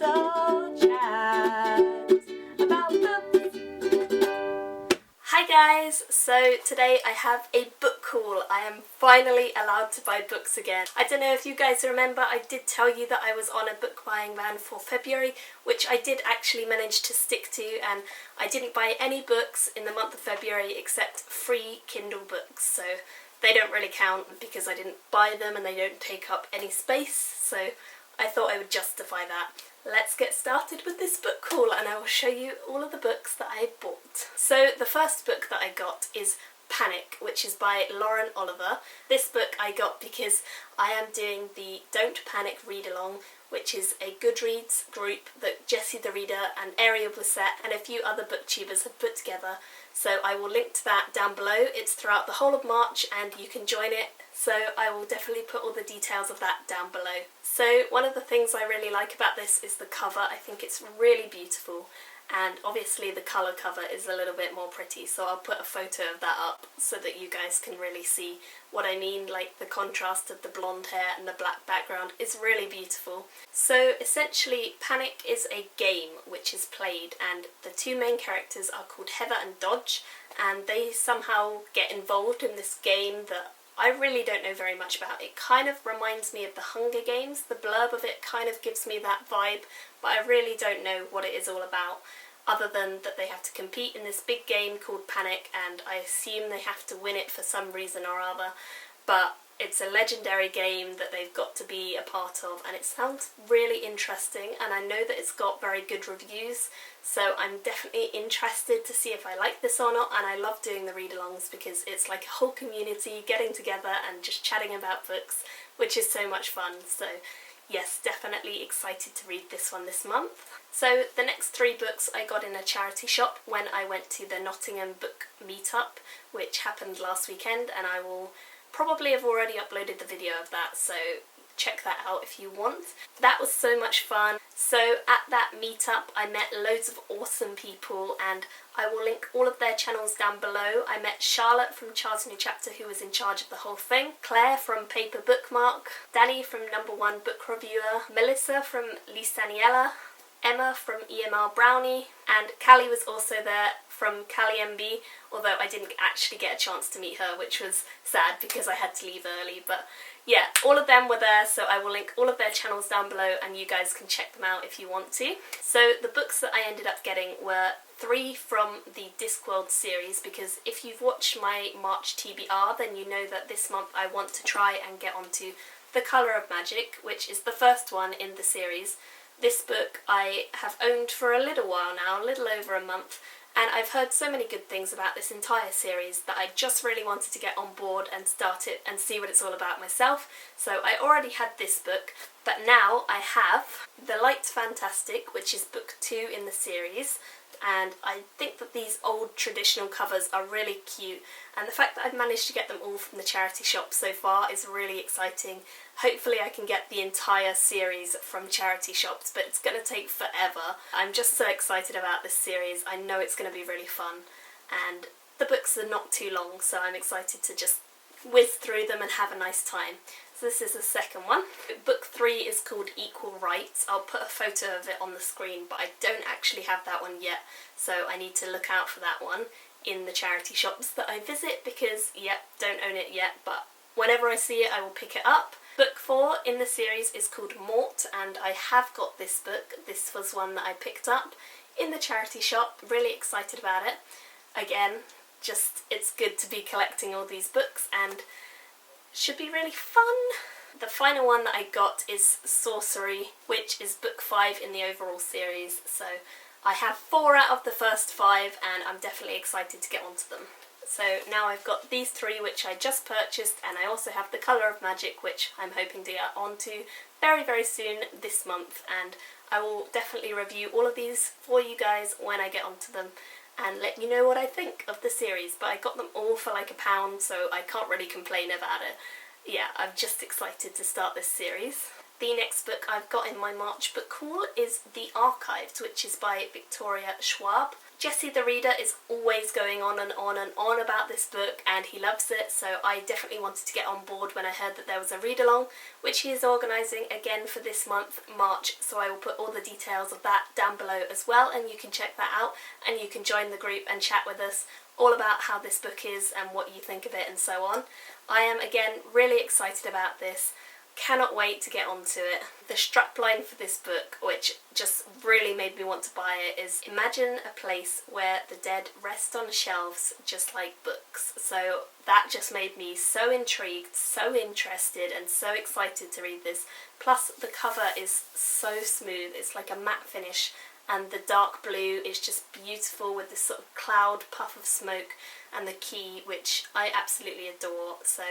little chat about books. Hi guys, so today I have a book haul. I am finally allowed to buy books again. I don't know if you guys remember, I did tell you that I was on a book buying ban for February, which I did actually manage to stick to, and I didn't buy any books in the month of February except free Kindle books, so they don't really count because I didn't buy them and they don't take up any space, so I thought I would justify that. Let's get started with this book haul and I will show you all of the books that I bought. So the first book that I got is Panic, which is by Lauren Oliver. This book I got because I am doing the Don't Panic Read-Along, which is a Goodreads group that Jessie the Reader and Ariel Blissett and a few other booktubers have put together. So I will link to that down below. It's throughout the whole of March and you can join it. So I will definitely put all the details of that down below. So one of the things I really like about this is the cover. I think it's really beautiful, and obviously the colour cover is a little bit more pretty, so I'll put a photo of that up so that you guys can really see what I mean. Like the contrast of the blonde hair and the black background is really beautiful. So essentially Panic is a game which is played, and the two main characters are called Heather and Dodge, and they somehow get involved in this game that I really don't know very much about. It kind of reminds me of the Hunger Games. The blurb of it kind of gives me that vibe, but I really don't know what it is all about, other than that they have to compete in this big game called Panic, and I assume they have to win it for some reason or other. But it's a legendary game that they've got to be a part of, and it sounds really interesting, and I know that it's got very good reviews, so I'm definitely interested to see if I like this or not. And I love doing the read-alongs because it's like a whole community getting together and just chatting about books, which is so much fun. So yes, definitely excited to read this one this month. So the next three books I got in a charity shop when I went to the Nottingham book Meetup, which happened last weekend, and I will probably have already uploaded the video of that, so check that out if you want. That was so much fun. So at that meetup I met loads of awesome people, and I will link all of their channels down below. I met Charlotte from Charles New Chapter, who was in charge of the whole thing, Claire from Paper Bookmark, Danny from Number One Book Reviewer, Melissa from Lisaniella, Emma from EMR Brownie, and Callie was also there from Callie MB, although I didn't actually get a chance to meet her, which was sad because I had to leave early. But yeah, all of them were there, so I will link all of their channels down below and you guys can check them out if you want to. So the books that I ended up getting were three from the Discworld series, because if you've watched my March TBR, then you know that this month I want to try and get onto The Colour of Magic, which is the first one in the series. This book I have owned for a little while now, a little over a month, and I've heard so many good things about this entire series that I just really wanted to get on board and start it and see what it's all about myself. So I already had this book, but now I have The Light Fantastic, which is book 2 in the series, and I think that these old traditional covers are really cute, and the fact that I've managed to get them all from the charity shop so far is really exciting. Hopefully I can get the entire series from charity shops, but it's going to take forever. I'm just so excited about this series. I know it's going to be really fun, and the books are not too long, so I'm excited to just whiz through them and have a nice time. So this is the second one. Book 3 is called Equal Rights. I'll put a photo of it on the screen, but I don't actually have that one yet, so I need to look out for that one in the charity shops that I visit, because, yep, don't own it yet, but whenever I see it I will pick it up. Book 4 in the series is called Mort, and I have got this book. This was one that I picked up in the charity shop. Really excited about it. Again, just it's good to be collecting all these books and should be really fun. The final one that I got is Sorcery, which is book 5 in the overall series. So I have 4 out of the first 5 and I'm definitely excited to get onto them. So now I've got these 3 which I just purchased, and I also have The Colour of Magic, which I'm hoping to get onto very, very soon this month, and I will definitely review all of these for you guys when I get onto them and let you know what I think of the series. But I got them all for like £1, so I can't really complain about it. Yeah, I'm just excited to start this series. The next book I've got in my March book haul is The Archived, which is by Victoria Schwab. Jesse the reader is always going on and on and on about this book, and he loves it, so I definitely wanted to get on board when I heard that there was a read-along, which he is organising again for this month, March, so I will put all the details of that down below as well, and you can check that out, and you can join the group and chat with us all about how this book is and what you think of it and so on. I am, again, really excited about this. Cannot wait to get onto it. The strapline for this book, which just really made me want to buy it, is imagine a place where the dead rest on shelves just like books. So that just made me so intrigued, so interested and so excited to read this. Plus the cover is so smooth, it's like a matte finish, and the dark blue is just beautiful with this sort of cloud puff of smoke and the key, which I absolutely adore. So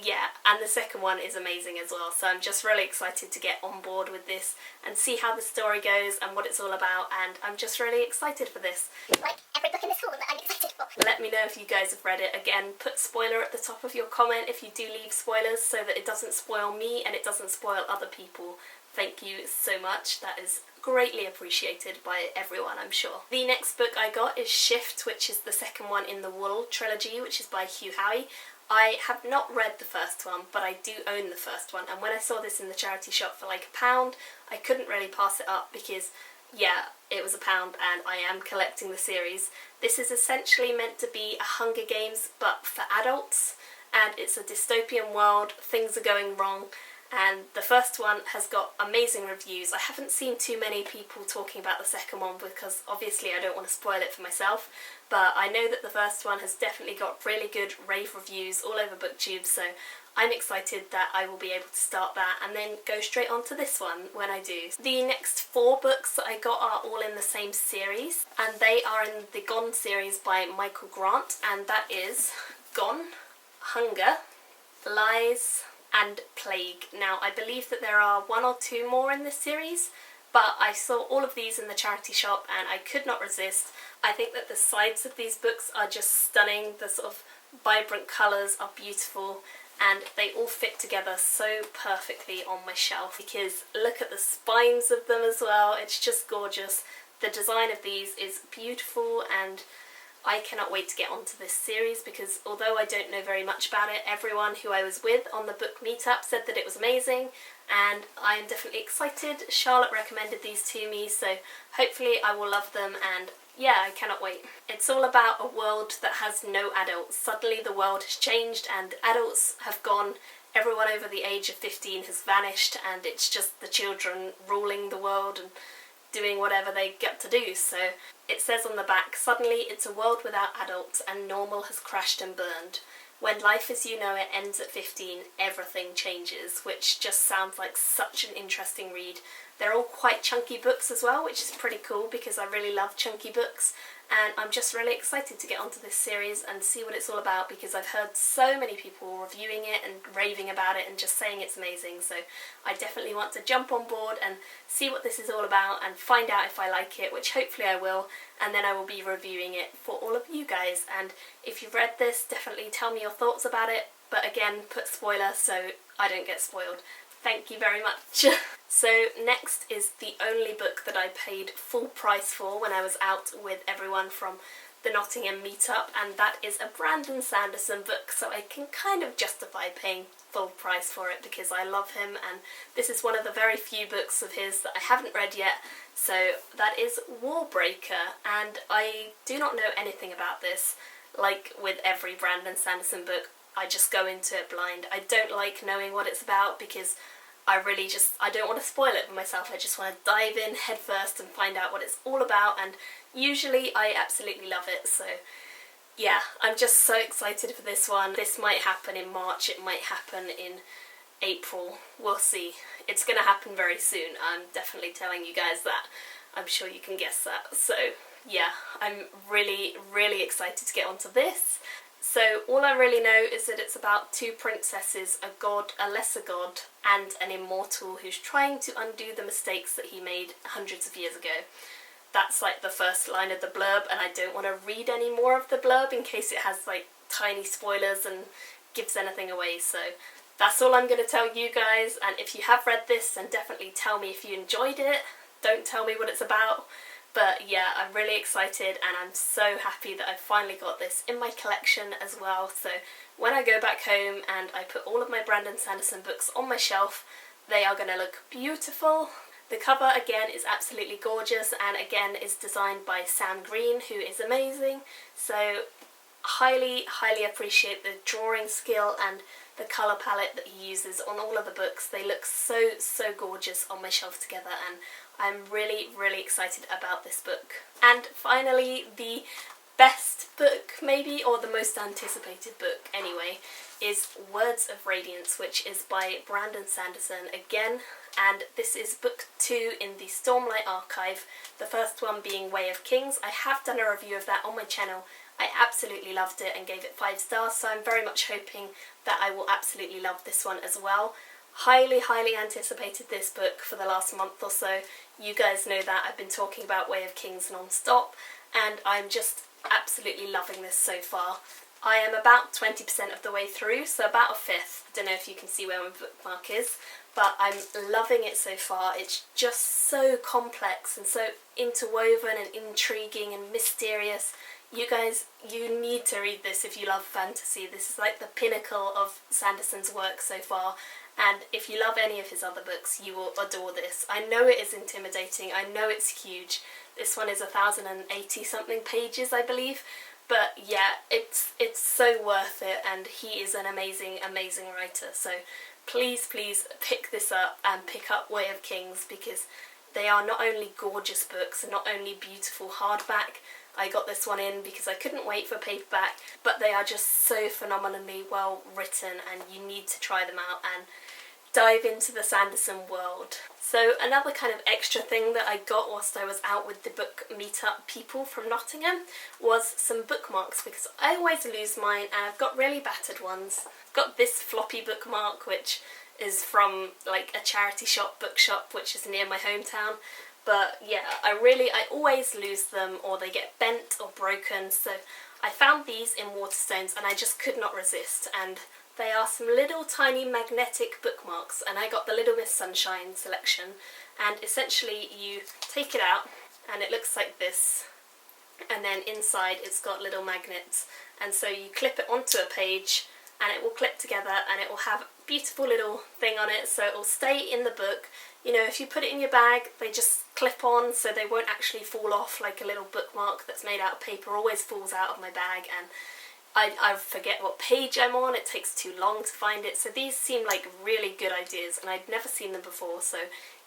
yeah, and the second one is amazing as well, so I'm just really excited to get on board with this and see how the story goes and what it's all about, and I'm just really excited for this. Like every book in this haul that I'm excited for. Let me know if you guys have read it. Again, put spoiler at the top of your comment if you do leave spoilers, so that it doesn't spoil me and it doesn't spoil other people. Thank you so much, that is greatly appreciated by everyone, I'm sure. The next book I got is Shift, which is the second one in the Wool trilogy, which is by Hugh Howey. I have not read the first one, but I do own the first one, and when I saw this in the charity shop for like £1, I couldn't really pass it up because, yeah, it was £1 and I am collecting the series. This is essentially meant to be a Hunger Games but for adults, and it's a dystopian world, things are going wrong, and the first one has got amazing reviews. I haven't seen too many people talking about the second one because obviously I don't want to spoil it for myself, but I know that the first one has definitely got really good rave reviews all over Booktubers, so I'm excited that I will be able to start that and then go straight on to this one when I do. The next 4 books that I got are all in the same series, and they are in the Gone series by Michael Grant, and that is Gone, Hunger, Lies and Plague. Now I believe that there are 1 or 2 more in this series, but I saw all of these in the charity shop and I could not resist. I think that the sides of these books are just stunning, the sort of vibrant colours are beautiful, and they all fit together so perfectly on my shelf because look at the spines of them as well, it's just gorgeous. The design of these is beautiful and I cannot wait to get onto this series because although I don't know very much about it, everyone who I was with on the book meetup said that it was amazing, and I am definitely excited. Charlotte recommended these to me, so hopefully I will love them, and yeah, I cannot wait. It's all about a world that has no adults. Suddenly the world has changed and adults have gone. Everyone over the age of 15 has vanished and it's just the children ruling the world and doing whatever they get to do. So it says on the back, suddenly it's a world without adults and normal has crashed and burned. When life as you know it ends at 15, everything changes, which just sounds like such an interesting read. They're all quite chunky books as well, which is pretty cool because I really love chunky books, and I'm just really excited to get onto this series and see what it's all about because I've heard so many people reviewing it and raving about it and just saying it's amazing, so I definitely want to jump on board and see what this is all about and find out if I like it, which hopefully I will, and then I will be reviewing it for all of you guys. And if you've read this, definitely tell me your thoughts about it, but again, put spoiler so I don't get spoiled. Thank you very much. So next is the only book that I paid full price for when I was out with everyone from the Nottingham Meetup, and that is a Brandon Sanderson book, so I can kind of justify paying full price for it because I love him, and this is one of the very few books of his that I haven't read yet, so that is Warbreaker, and I do not know anything about this. Like with every Brandon Sanderson book, I just go into it blind. I don't like knowing what it's about because I don't want to spoil it for myself. I just want to dive in head first and find out what it's all about, and usually I absolutely love it. So yeah, I'm just so excited for this one. This might happen in March, it might happen in April, we'll see. It's going to happen very soon, I'm definitely telling you guys that. I'm sure you can guess that. So yeah, I'm really, really excited to get onto this. So all I really know is that it's about 2 princesses, a god, a lesser god, and an immortal who's trying to undo the mistakes that he made hundreds of years ago. That's like the first line of the blurb, and I don't want to read any more of the blurb in case it has like tiny spoilers and gives anything away. So that's all I'm going to tell you guys, and if you have read this, then definitely tell me if you enjoyed it. Don't tell me what it's about, But yeah, I'm really excited and I'm so happy that I've finally got this in my collection as well. So when I go back home and I put all of my Brandon Sanderson books on my shelf, they are going to look beautiful. The cover again is absolutely gorgeous and again is designed by Sam Green, who is amazing. So highly appreciate the drawing skill and the colour palette that he uses on all of the books. They look so gorgeous on my shelf together and I'm really excited about this book. And finally, the best book maybe, or the most anticipated book anyway, is Words of Radiance, which is by Brandon Sanderson again, and this is book 2 in the Stormlight archive, the first one being Way of Kings. I have done a review of that on my channel. I absolutely loved it and gave it 5 stars, so I'm very much hoping that I will absolutely love this one as well. Highly anticipated this book for the last month or so. You guys know that I've been talking about Way of Kings non-stop, and I'm just absolutely loving this so far. I am about 20% of the way through, so about a fifth. I don't know if you can see where my bookmark is, but I'm loving it so far. It's just so complex and so interwoven and intriguing and mysterious. You guys, you need to read this if you love fantasy. This is like the pinnacle of Sanderson's work so far, and if you love any of his other books, you will adore this. I know it is intimidating, I know it's huge. This one is 1,080 something pages, I believe, but yeah, it's so worth it, and he is an amazing writer. So please pick this up and pick up Way of Kings, because they are not only gorgeous books and not only beautiful hardback. I got this one in because I couldn't wait for paperback, but they are just so phenomenally well written and you need to try them out and dive into the Sanderson world. So another kind of extra thing that I got whilst I was out with the book Meetup people from Nottingham was some bookmarks, because I always lose mine and I've got really battered ones. I've got this floppy bookmark which is from like a charity shop, bookshop, which is near my hometown. But yeah, I always lose them, or they get bent or broken, so I found these in Waterstones and I just could not resist, and they are some little tiny magnetic bookmarks, and I got the Little Miss Sunshine selection, and essentially you take it out and it looks like this, and then inside it's got little magnets, and so you clip it onto a page and it will clip together and it will have a beautiful little thing on it, so it will stay in the book. You know, if you put it in your bag, they just clip on, so they won't actually fall off like a little bookmark that's made out of paper always falls out of my bag, and I forget what page I'm on, it takes too long to find it. So these seem like really good ideas and I'd never seen them before, so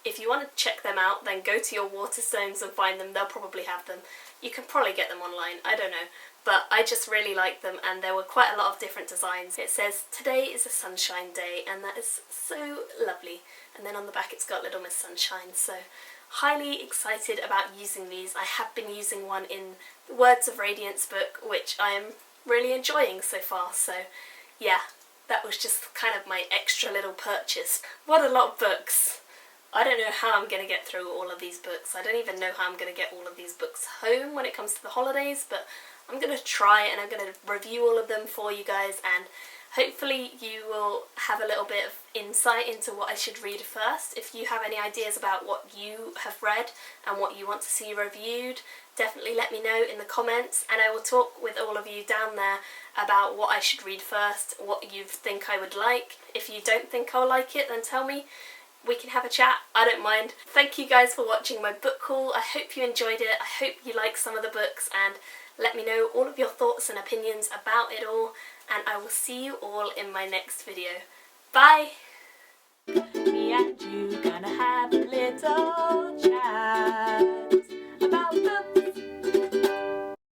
if you want to check them out, then go to your Waterstones and find them. They'll probably have them. You can probably get them online, I don't know. But I just really like them, and there were quite a lot of different designs. It says, "Today is a sunshine day," and that is so lovely. And then on the back it's got Little Miss Sunshine, so highly excited about using these. I have been using one in the Words of Radiance book, which I am really enjoying so far, so yeah, that was just kind of my extra little purchase. What a lot of books. I don't know how I'm going to get through all of these books. I don't even know how I'm going to get all of these books home when it comes to the holidays, but I'm going to try and I'm going to review all of them for you guys, and hopefully you will have a little bit of insight into what I should read first. If you have any ideas about what you have read and what you want to see reviewed, definitely let me know in the comments, and I will talk with all of you down there about what I should read first, what you think I would like. If you don't think I'll like it, then tell me. We can have a chat, I don't mind. Thank you guys for watching my book haul. I hope you enjoyed it. I hope you like some of the books, and let me know all of your thoughts and opinions about it all, and I will see you all in my next video. Bye! Me and you gonna have a little